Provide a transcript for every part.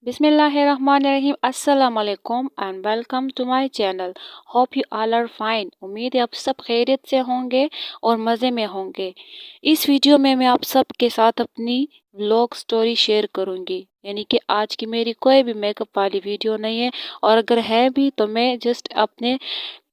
बिस्मिल्लाहिर्रहमानिर्रहीम अस्सलाम वालेकुम and welcome to my channel. Hope you all are fine. उम्मीद है आप सब खैरियत से होंगे और मज़े में होंगे। इस वीडियो में मैं आप सब के साथ अपनी व्लॉग स्टोरी शेयर करूंगी, यानी कि आज की मेरी कोई भी मेकअप वाली वीडियो नहीं है, और अगर है भी तो मैं जस्ट अपने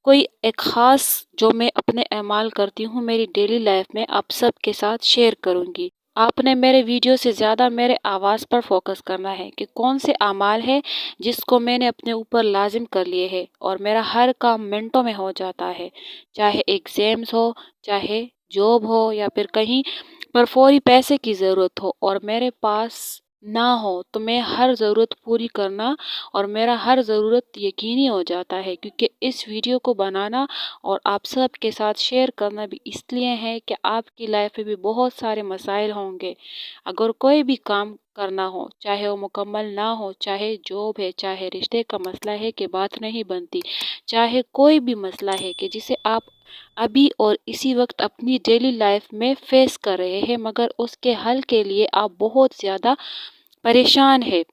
कोई एक ख़ास जो मैं अपने अमाल करती हूँ मेरी डेली लाइफ में आप सब के साथ शेयर करूँगी। आपने मेरे वीडियो से ज़्यादा मेरे आवाज़ पर फोकस करना है कि कौन से अमाल है जिसको मैंने अपने ऊपर लाजिम कर लिए है और मेरा हर काम मिनटों में हो जाता है, चाहे एग्ज़ाम्स हो, चाहे जॉब हो, या फिर कहीं पर फौरी पैसे की ज़रूरत हो और मेरे पास ना हो तो मैं हर ज़रूरत पूरी करना और मेरा हर ज़रूरत यकीनी हो जाता है, क्योंकि इस वीडियो को बनाना और आप सब के साथ शेयर करना भी इसलिए है कि आपकी लाइफ में भी बहुत सारे मसाइल होंगे। अगर कोई भी काम करना हो, चाहे वो मुकम्मल ना हो, चाहे जॉब है, चाहे रिश्ते का मसला है कि बात नहीं बनती, चाहे कोई भी मसला है कि जिसे आप अभी और इसी वक्त अपनी डेली लाइफ में फेस कर रहे हैं, मगर उसके हल के लिए आप बहुत ज़्यादा परेशान है।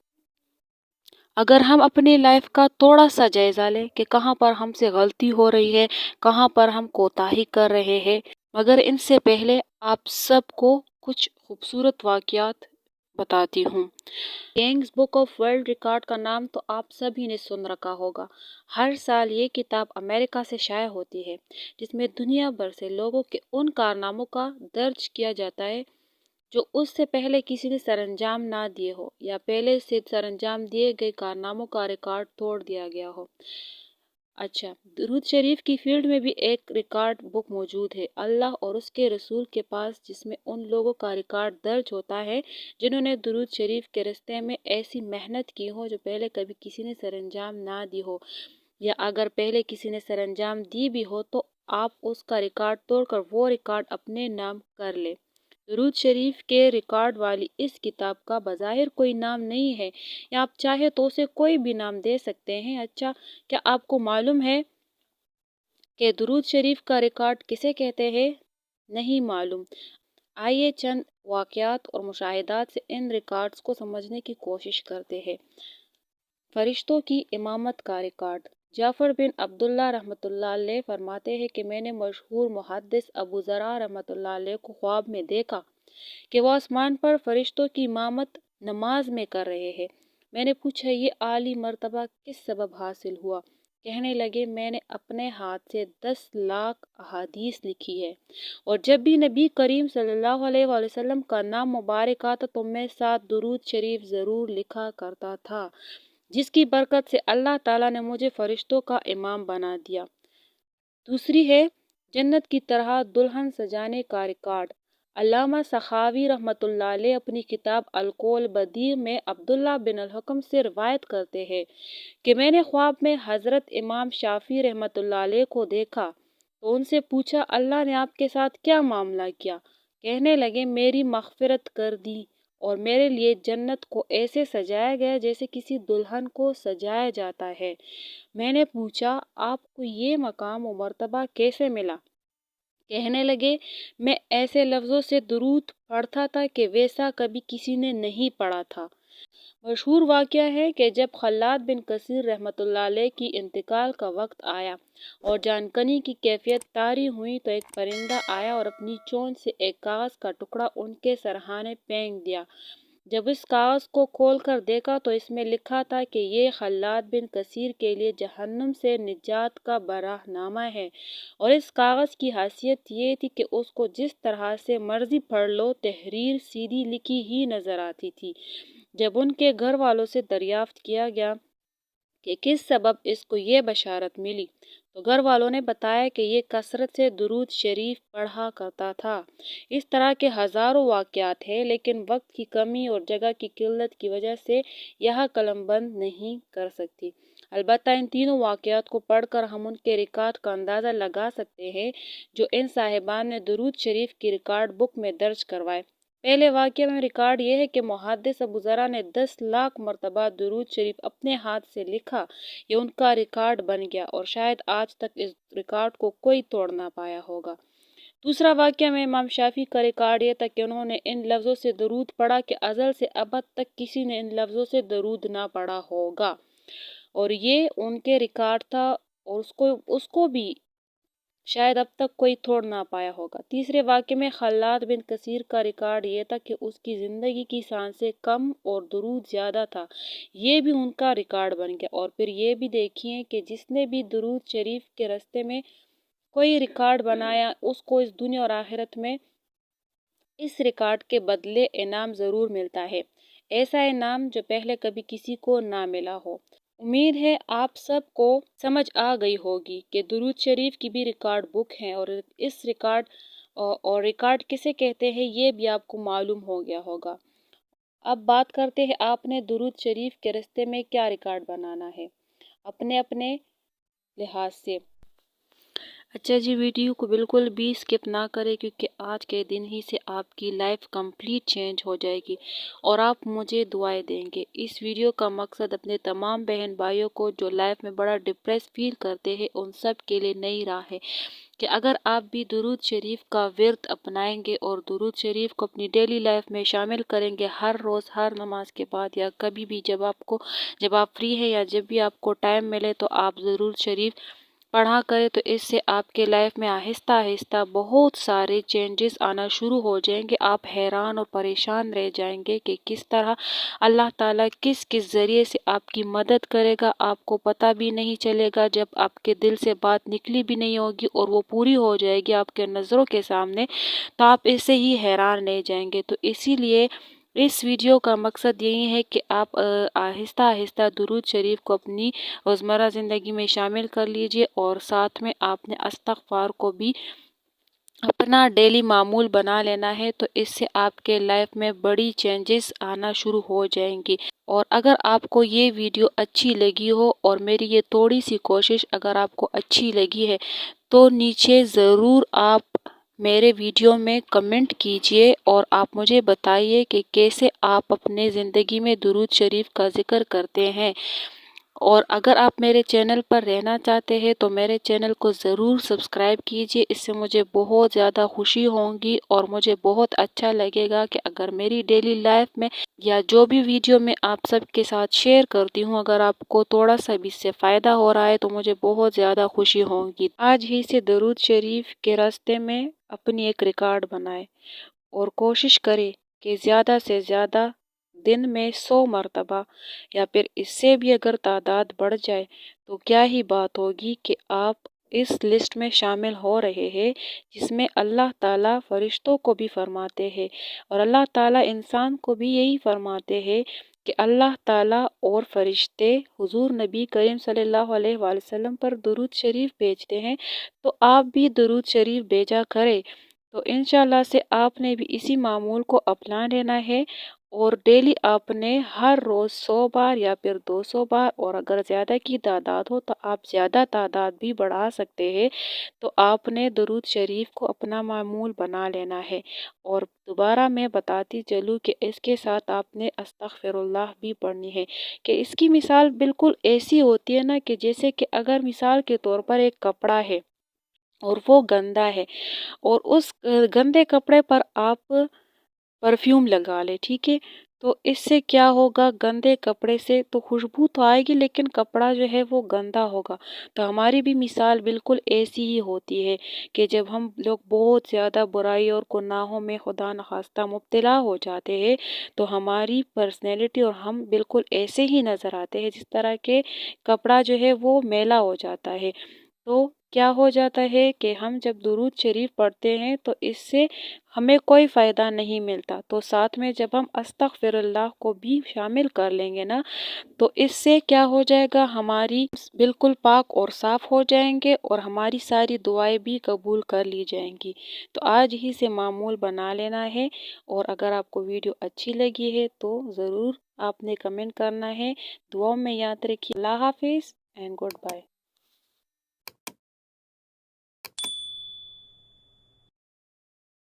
अगर हम अपनी लाइफ का थोड़ा सा जायज़ा लें कि कहाँ पर हमसे गलती हो रही है, कहाँ पर हम कोताही कर रहे हैं, मगर इनसे पहले आप सबको कुछ खूबसूरत वाक़यात बताती हूँ। Guinness book of world record का नाम तो आप सभी ने सुन रखा होगा। हर साल ये किताब अमेरिका से शाया होती है, जिसमें दुनिया भर से लोगों के उन कारनामों का दर्ज किया जाता है जो उससे पहले किसी ने सरंजाम ना दिए हो, या पहले से सरंजाम दिए गए कारनामों का रिकॉर्ड तोड़ दिया गया हो। अच्छा, दुरूद शरीफ की फील्ड में भी एक रिकॉर्ड बुक मौजूद है अल्लाह और उसके रसूल के पास, जिसमें उन लोगों का रिकॉर्ड दर्ज होता है जिन्होंने दुरूद शरीफ के रास्ते में ऐसी मेहनत की हो जो पहले कभी किसी ने सरंजाम ना दी हो, या अगर पहले किसी ने सरंजाम दी भी हो तो आप उसका रिकॉर्ड तोड़कर वो रिकॉर्ड अपने नाम कर ले। दुरूद शरीफ के रिकॉर्ड वाली इस किताब का बज़ाहिर कोई नाम नहीं है, या आप चाहे तो उसे कोई भी नाम दे सकते हैं। अच्छा, क्या आपको मालूम है कि दुरूद शरीफ का रिकॉर्ड किसे कहते हैं? नहीं मालूम? आइए चंद वाक़यात और मुशाहिदात से इन रिकॉर्ड्स को समझने की कोशिश करते हैं। फरिश्तों की इमामत का रिकॉर्ड। जाफ़र बिन अब्दुल्ला रहमतुल्लाह अलैह फरमाते हैं कि मैंने मशहूर मुहद्दिस अबू ज़रा रहमतुल्लाह अलैह को ख्वाब में देखा कि वो आसमान पर फरिश्तों की इमामत नमाज में कर रहे हैं। मैंने पूछा, ये आली मर्तबा किस सबब हासिल हुआ? कहने लगे, मैंने अपने हाथ से 10 लाख अहादीस लिखी है, और जब भी नबी करीम सल्लल्लाहु अलैहि वसल्लम का नाम मुबारक आता तो मैं साथ दुरूद शरीफ ज़रूर लिखा करता था, जिसकी बरकत से अल्लाह ताला ने मुझे फरिश्तों का इमाम बना दिया। दूसरी है जन्नत की तरह दुल्हन सजाने का रिकॉर्ड। अल्लामा सखावी रहमतुल्लाह अलैह अपनी किताब अलकौल बदीर में अब्दुल्ला बिन अल हुक्म से रिवायत करते हैं कि मैंने ख्वाब में हज़रत इमाम शाफी रहमतुल्लाह अलैह को देखा तो उनसे पूछा, अल्लाह ने आपके साथ क्या मामला किया? कहने लगे, मेरी मग़फ़िरत कर दी और मेरे लिए जन्नत को ऐसे सजाया गया जैसे किसी दुल्हन को सजाया जाता है। मैंने पूछा, आपको ये मकाम व मर्तबा कैसे मिला? कहने लगे, मैं ऐसे लफ्ज़ों से दुरूद पढ़ता था कि वैसा कभी किसी ने नहीं पढ़ा था। मशहूर वाक़या है कि जब खल्लाद बिन कसीर रहमतुल्लाह अलैह की इंतकाल का वक्त आया और जानकनी की कैफियत तारी हुई तो एक परिंदा आया और अपनी चोंच से एक कागज़ का टुकड़ा उनके सरहाने फेंक दिया। जब इस कागज़ को खोलकर देखा तो इसमें लिखा था कि ये खल्लाद बिन कसीर के लिए जहन्नुम से निजात का बराहनामा है, और इस कागज़ की हासियत ये थी कि उसको जिस तरह से मर्जी पढ़ लो तहरीर सीधी लिखी ही नज़र आती थी। जब उनके घर वालों से दरियाफ्त किया गया कि किस सबब इसको ये बशारत मिली तो घर वालों ने बताया कि ये कसरत से दुरूद शरीफ पढ़ा करता था। इस तरह के हज़ारों वाक़यात हैं, लेकिन वक्त की कमी और जगह की किल्लत की वजह से यह कलमबंद नहीं कर सकती। अलबत्ता इन तीनों वाक़यात को पढ़कर हम उनके रिकॉर्ड का अंदाज़ा लगा सकते हैं जो इन साहिबान ने दुरूद शरीफ की रिकॉर्ड बुक में दर्ज करवाए। पहले वाक़ये में रिकॉर्ड ये है कि मुहद्दिस अबू ज़रा ने 10 लाख मरतबा दुरूद शरीफ अपने हाथ से लिखा। ये उनका रिकॉर्ड बन गया और शायद आज तक इस रिकॉर्ड को कोई तोड़ ना पाया होगा। दूसरा वाक़या में इमाम शाफ़ी का रिकॉर्ड ये था कि उन्होंने इन लफ्ज़ों से दरूद पढ़ा कि अज़ल से अबद तक किसी ने इन लफ्ज़ों से दरूद ना पढ़ा होगा, और ये उनके रिकॉर्ड था, और उसको भी शायद अब तक कोई तोड़ ना पाया होगा। तीसरे वाक़ये में खल्लाद बिन कसीर का रिकॉर्ड ये था कि उसकी ज़िंदगी की सांसें कम और दुरूद ज़्यादा था। ये भी उनका रिकॉर्ड बन गया। और फिर ये भी देखिए कि जिसने भी दुरूद शरीफ के रास्ते में कोई रिकॉर्ड बनाया, उसको इस दुनिया और आखिरत में इस रिकॉर्ड के बदले इनाम ज़रूर मिलता है, ऐसा इनाम जो पहले कभी किसी को ना मिला हो। उम्मीद है आप सबको समझ आ गई होगी कि दुरूद शरीफ की भी रिकॉर्ड बुक है, और इस रिकॉर्ड किसे कहते हैं ये भी आपको मालूम हो गया होगा। अब बात करते हैं आपने दुरूद शरीफ के रास्ते में क्या रिकॉर्ड बनाना है अपने अपने लिहाज से। अच्छा जी, वीडियो को बिल्कुल भी स्किप ना करें, क्योंकि आज के दिन ही से आपकी लाइफ कंप्लीट चेंज हो जाएगी और आप मुझे दुआएं देंगे। इस वीडियो का मकसद अपने तमाम बहन भाइयों को जो लाइफ में बड़ा डिप्रेस फील करते हैं, उन सब के लिए नई राह है कि अगर आप भी दुरूद शरीफ का विर्द अपनाएंगे और दुरूद शरीफ को अपनी डेली लाइफ में शामिल करेंगे, हर रोज़ हर नमाज के बाद या कभी भी जब आप फ्री है या जब भी आपको टाइम मिले, तो आप ज़रूर शरीफ पढ़ा करें। तो इससे आपके लाइफ में आहिस्ता आहिस्ता बहुत सारे चेंजेस आना शुरू हो जाएंगे। आप हैरान और परेशान रह जाएंगे कि किस तरह अल्लाह ताला किस किस ज़रिए से आपकी मदद करेगा, आपको पता भी नहीं चलेगा। जब आपके दिल से बात निकली भी नहीं होगी और वो पूरी हो जाएगी आपके नज़रों के सामने, तो आप इससे ही हैरान रह जाएंगे। तो इसीलिए इस वीडियो का मकसद यही है कि आप आहिस्ता आहिस्ता दुरूद शरीफ को अपनी रोज़मर्रा ज़िंदगी में शामिल कर लीजिए, और साथ में आपने इस्तग़फ़ार को भी अपना डेली मामूल बना लेना है। तो इससे आपके लाइफ में बड़ी चेंजेस आना शुरू हो जाएंगी। और अगर आपको ये वीडियो अच्छी लगी हो और मेरी ये थोड़ी सी कोशिश अगर आपको अच्छी लगी है, तो नीचे ज़रूर आप मेरे वीडियो में कमेंट कीजिए और आप मुझे बताइए कि कैसे आप अपने ज़िंदगी में दुरूद शरीफ का ज़िक्र करते हैं। और अगर आप मेरे चैनल पर रहना चाहते हैं तो मेरे चैनल को ज़रूर सब्सक्राइब कीजिए। इससे मुझे बहुत ज़्यादा खुशी होगी और मुझे बहुत अच्छा लगेगा कि अगर मेरी डेली लाइफ में या जो भी वीडियो मैं आप सबके साथ शेयर करती हूँ, अगर आपको थोड़ा सा भी इससे फ़ायदा हो रहा है तो मुझे बहुत ज़्यादा खुशी होगी। आज ही से दरूद शरीफ के रास्ते में अपनी एक रिकॉर्ड बनाए और कोशिश करें कि ज़्यादा से ज़्यादा दिन में 100 मरतबा या फिर इससे भी अगर तादाद बढ़ जाए तो क्या ही बात होगी कि आप इस लिस्ट में शामिल हो रहे हैं, जिसमें अल्लाह ताला फरिश्तों को भी फरमाते हैं और अल्लाह ताला इंसान को भी यही फरमाते हैं कि अल्लाह ताला और फरिश्ते हुजूर नबी करीम सल्लल्लाहु अलैहि वसल्लम पर दुरूद शरीफ भेजते हैं। तो आप भी दुरूद शरीफ भेजा करें। तो इंशाल्लाह से आपने भी इसी मामूल को अपना लेना है और डेली आपने हर रोज़ 100 बार या फिर 200 बार, और अगर ज़्यादा की तादाद हो तो आप ज़्यादा तादाद भी बढ़ा सकते हैं। तो आपने दुरूद शरीफ को अपना मामूल बना लेना है। और दोबारा मैं बताती चलूँ कि इसके साथ आपने अस्तगफिरुल्लाह भी पढ़नी है, कि इसकी मिसाल बिल्कुल ऐसी होती है ना, कि जैसे कि अगर मिसाल के तौर पर एक कपड़ा है और वो गंदा है, और उस गंदे कपड़े पर आप परफ्यूम लगा ले, ठीक है, तो इससे क्या होगा, गंदे कपड़े से तो खुशबू तो आएगी लेकिन कपड़ा जो है वो गंदा होगा। तो हमारी भी मिसाल बिल्कुल ऐसी ही होती है कि जब हम लोग बहुत ज़्यादा बुराई और गुनाहों में खुदा न खास्ता मुब्तला हो जाते हैं, तो हमारी पर्सनैलिटी और हम बिल्कुल ऐसे ही नज़र आते हैं जिस तरह के कपड़ा जो है वो मैला हो जाता है। तो क्या हो जाता है कि हम जब दुरूद शरीफ पढ़ते हैं तो इससे हमें कोई फ़ायदा नहीं मिलता। तो साथ में जब हम अस्तगफिरुल्लाह को भी शामिल कर लेंगे ना, तो इससे क्या हो जाएगा, हमारी बिल्कुल पाक और साफ़ हो जाएंगे और हमारी सारी दुआएं भी कबूल कर ली जाएंगी। तो आज ही से मामूल बना लेना है। और अगर आपको वीडियो अच्छी लगी है तो ज़रूर आपने कमेंट करना है। दुआओं में याद रखिए। अल्लाह हाफिज़ एंड गुड बाय।